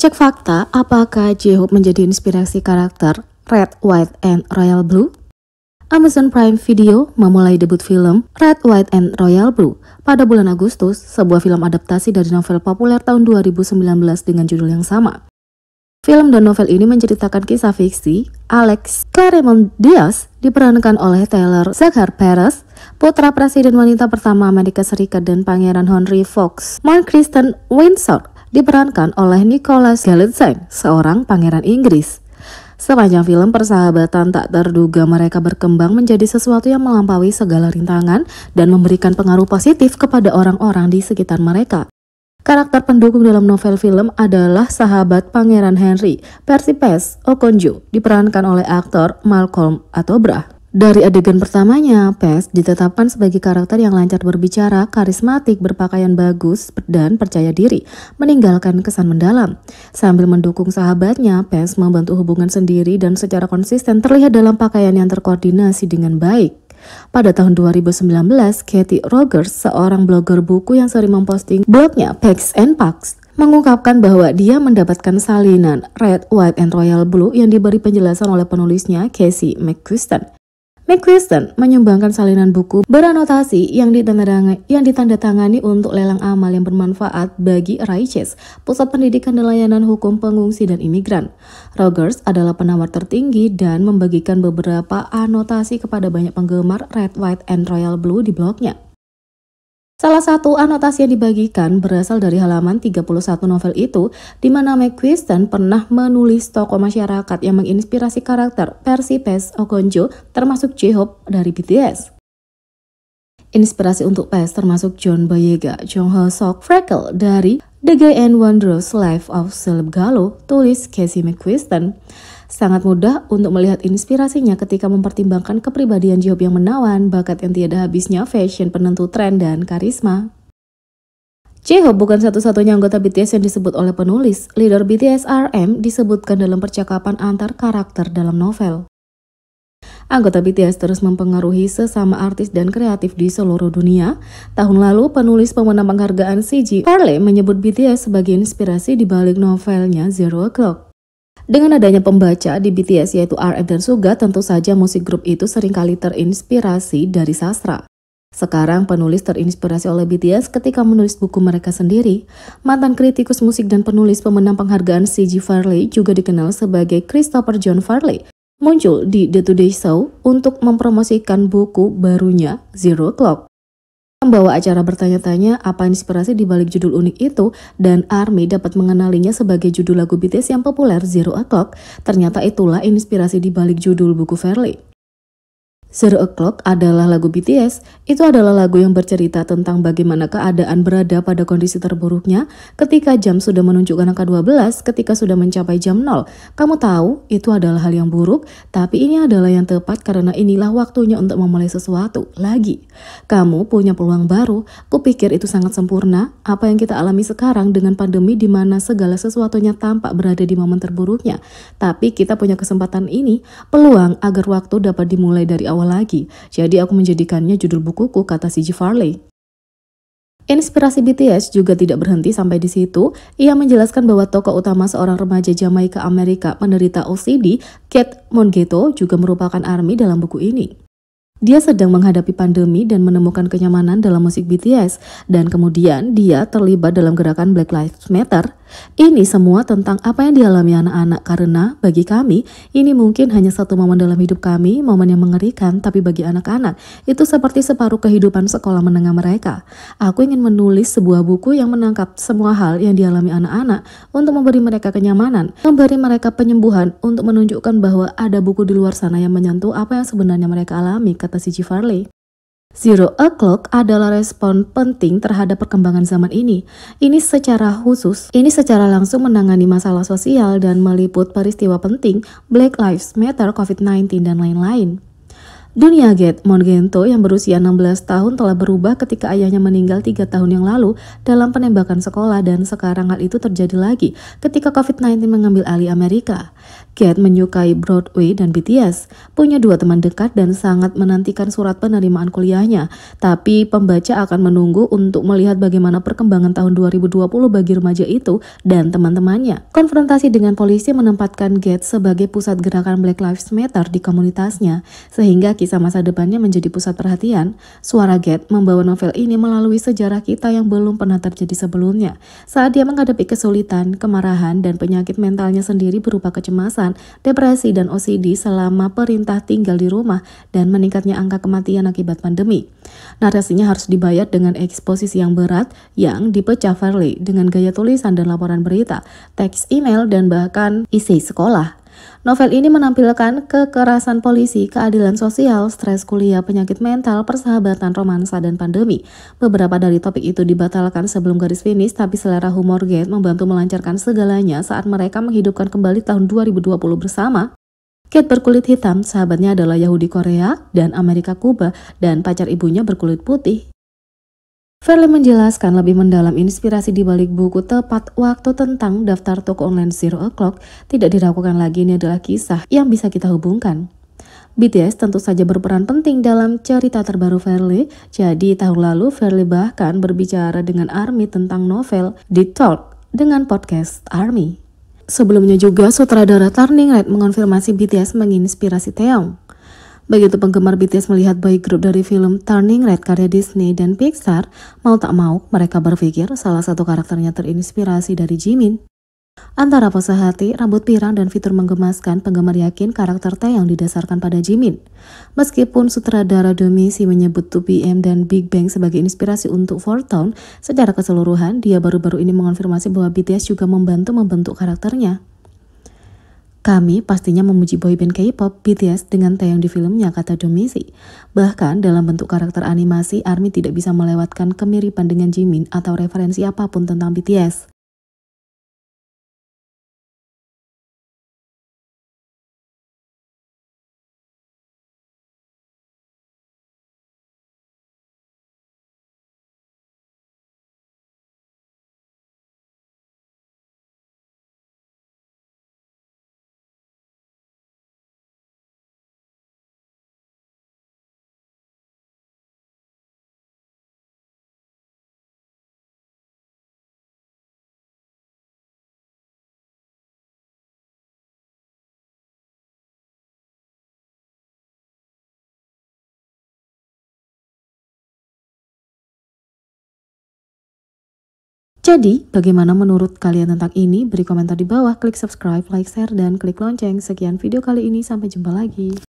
Cek fakta, apakah J-Hope menjadi inspirasi karakter Red, White, and Royal Blue? Amazon Prime Video memulai debut film Red, White, and Royal Blue pada bulan Agustus, sebuah film adaptasi dari novel populer tahun 2019 dengan judul yang sama. Film dan novel ini menceritakan kisah fiksi Alex Claremont Diaz diperankan oleh Taylor Zakhar Perez, putra presiden wanita pertama Amerika Serikat dan Pangeran Henry Fox. Mark Kristen Windsor diperankan oleh Nicholas Galitzine, seorang pangeran Inggris. Sepanjang film persahabatan tak terduga mereka berkembang menjadi sesuatu yang melampaui segala rintangan dan memberikan pengaruh positif kepada orang-orang di sekitar mereka. Karakter pendukung dalam novel film adalah sahabat Pangeran Henry, Percy Okonjo, diperankan oleh aktor Malcolm Atobra. Dari adegan pertamanya, Pes ditetapkan sebagai karakter yang lancar berbicara, karismatik, berpakaian bagus, dan percaya diri, meninggalkan kesan mendalam. Sambil mendukung sahabatnya, Pes membantu hubungan sendiri dan secara konsisten terlihat dalam pakaian yang terkoordinasi dengan baik. Pada tahun 2019, Katie Rogers, seorang blogger buku yang sering memposting blognya Packs and Packs, mengungkapkan bahwa dia mendapatkan salinan Red, White, and Royal Blue yang diberi penjelasan oleh penulisnya Casey McQuiston. McQuiston menyumbangkan salinan buku beranotasi yang ditandatangani untuk lelang amal yang bermanfaat bagi Righteous, Pusat Pendidikan dan Layanan Hukum Pengungsi dan Imigran. Rogers adalah penawar tertinggi dan membagikan beberapa anotasi kepada banyak penggemar Red, White, and Royal Blue di blognya. Salah satu anotasi yang dibagikan berasal dari halaman 31 novel itu, di mana McQuiston pernah menulis tokoh masyarakat yang menginspirasi karakter Percy Okonjo, termasuk J-Hope dari BTS. Inspirasi untuk Pes termasuk John Boyega, Jung Ho Sok, Freckle dari The Gay and Wondrous Life of Celeb Gallo, tulis Casey McQuiston. Sangat mudah untuk melihat inspirasinya ketika mempertimbangkan kepribadian J-Hope yang menawan, bakat yang tiada habisnya, fashion penentu tren, dan karisma. J-Hope bukan satu-satunya anggota BTS yang disebut oleh penulis. Leader BTS RM disebutkan dalam percakapan antar karakter dalam novel. Anggota BTS terus mempengaruhi sesama artis dan kreatif di seluruh dunia. Tahun lalu, penulis pemenang penghargaan CG Farley menyebut BTS sebagai inspirasi di balik novelnya Zero O'Clock. Dengan adanya pembaca di BTS yaitu RM dan Suga, tentu saja musik grup itu seringkali terinspirasi dari sastra. Sekarang penulis terinspirasi oleh BTS ketika menulis buku mereka sendiri. Mantan kritikus musik dan penulis pemenang penghargaan CG Farley, juga dikenal sebagai Christopher John Farley, muncul di The Today Show untuk mempromosikan buku barunya Zero O'Clock. Membawa acara bertanya-tanya apa inspirasi di balik judul unik itu, dan ARMY dapat mengenalinya sebagai judul lagu BTS yang populer Zero O'Clock. Ternyata itulah inspirasi di balik judul buku Farley. Zero O'Clock adalah lagu BTS. Itu adalah lagu yang bercerita tentang bagaimana keadaan berada pada kondisi terburuknya ketika jam sudah menunjukkan angka 12, ketika sudah mencapai jam 0. Kamu tahu, itu adalah hal yang buruk, tapi ini adalah yang tepat karena inilah waktunya untuk memulai sesuatu lagi. Kamu punya peluang baru. Kupikir itu sangat sempurna apa yang kita alami sekarang dengan pandemi di mana segala sesuatunya tampak berada di momen terburuknya. Tapi kita punya kesempatan ini, peluang agar waktu dapat dimulai dari awal lagi. Jadi aku menjadikannya judul bukuku, kata CG Farley. Inspirasi BTS juga tidak berhenti sampai di situ. Ia menjelaskan bahwa tokoh utama seorang remaja Jamaika Amerika menderita OCD, Kate Mongeto, juga merupakan ARMY dalam buku ini. Dia sedang menghadapi pandemi dan menemukan kenyamanan dalam musik BTS, dan kemudian dia terlibat dalam gerakan Black Lives Matter. Ini semua tentang apa yang dialami anak-anak, karena bagi kami, ini mungkin hanya satu momen dalam hidup kami, momen yang mengerikan, tapi bagi anak-anak, itu seperti separuh kehidupan sekolah menengah mereka. Aku ingin menulis sebuah buku yang menangkap semua hal yang dialami anak-anak untuk memberi mereka kenyamanan, memberi mereka penyembuhan, untuk menunjukkan bahwa ada buku di luar sana yang menyentuh apa yang sebenarnya mereka alami, kata CG Farley. Zero O'Clock adalah respon penting terhadap perkembangan zaman ini. Ini secara langsung menangani masalah sosial dan meliput peristiwa penting Black Lives Matter, COVID-19, dan lain-lain. Dunia Get Mongento yang berusia 16 tahun telah berubah ketika ayahnya meninggal 3 tahun yang lalu dalam penembakan sekolah, dan sekarang hal itu terjadi lagi ketika COVID-19 mengambil alih Amerika. Get menyukai Broadway dan BTS, punya 2 teman dekat dan sangat menantikan surat penerimaan kuliahnya. Tapi pembaca akan menunggu untuk melihat bagaimana perkembangan tahun 2020 bagi remaja itu dan teman-temannya. Konfrontasi dengan polisi menempatkan Get sebagai pusat gerakan Black Lives Matter di komunitasnya, sehingga kisah masa depannya menjadi pusat perhatian. Suara Get membawa novel ini melalui sejarah kita yang belum pernah terjadi sebelumnya, saat dia menghadapi kesulitan, kemarahan, dan penyakit mentalnya sendiri berupa kecemasan, depresi, dan OCD selama perintah tinggal di rumah dan meningkatnya angka kematian akibat pandemi. Narasinya harus dibayar dengan eksposisi yang berat yang dipecah Farley dengan gaya tulisan dan laporan berita, teks email, dan bahkan isi sekolah. Novel ini menampilkan kekerasan polisi, keadilan sosial, stres kuliah, penyakit mental, persahabatan, romansa, dan pandemi. Beberapa dari topik itu dibatalkan sebelum garis finish, tapi selera humor Get membantu melancarkan segalanya saat mereka menghidupkan kembali tahun 2020 bersama. Get berkulit hitam, sahabatnya adalah Yahudi Korea dan Amerika Kuba, dan pacar ibunya berkulit putih. Farley menjelaskan lebih mendalam inspirasi di balik buku Tepat Waktu tentang daftar toko online Zero O'Clock. Tidak diragukan lagi, ini adalah kisah yang bisa kita hubungkan. BTS tentu saja berperan penting dalam cerita terbaru Farley. Jadi tahun lalu Farley bahkan berbicara dengan ARMY tentang novel The Talk dengan podcast ARMY. Sebelumnya juga sutradara Turning Red mengonfirmasi BTS menginspirasi Taeyong. Begitu penggemar BTS melihat boy group dari film Turning Red karya Disney dan Pixar, mau tak mau mereka berpikir salah satu karakternya terinspirasi dari Jimin. Antara pose hati, rambut pirang, dan fitur menggemaskan, penggemar yakin karakter Taeyong didasarkan pada Jimin. Meskipun sutradara Domisi menyebut 2PM dan Big Bang sebagai inspirasi untuk 4Town, secara keseluruhan dia baru-baru ini mengonfirmasi bahwa BTS juga membantu membentuk karakternya. Kami pastinya memuji boyband K-pop BTS dengan Taeyong di filmnya, kata Domisi. Bahkan dalam bentuk karakter animasi, ARMY tidak bisa melewatkan kemiripan dengan Jimin atau referensi apapun tentang BTS. Jadi, bagaimana menurut kalian tentang ini? Beri komentar di bawah, klik subscribe, like, share, dan klik lonceng. Sekian video kali ini, sampai jumpa lagi.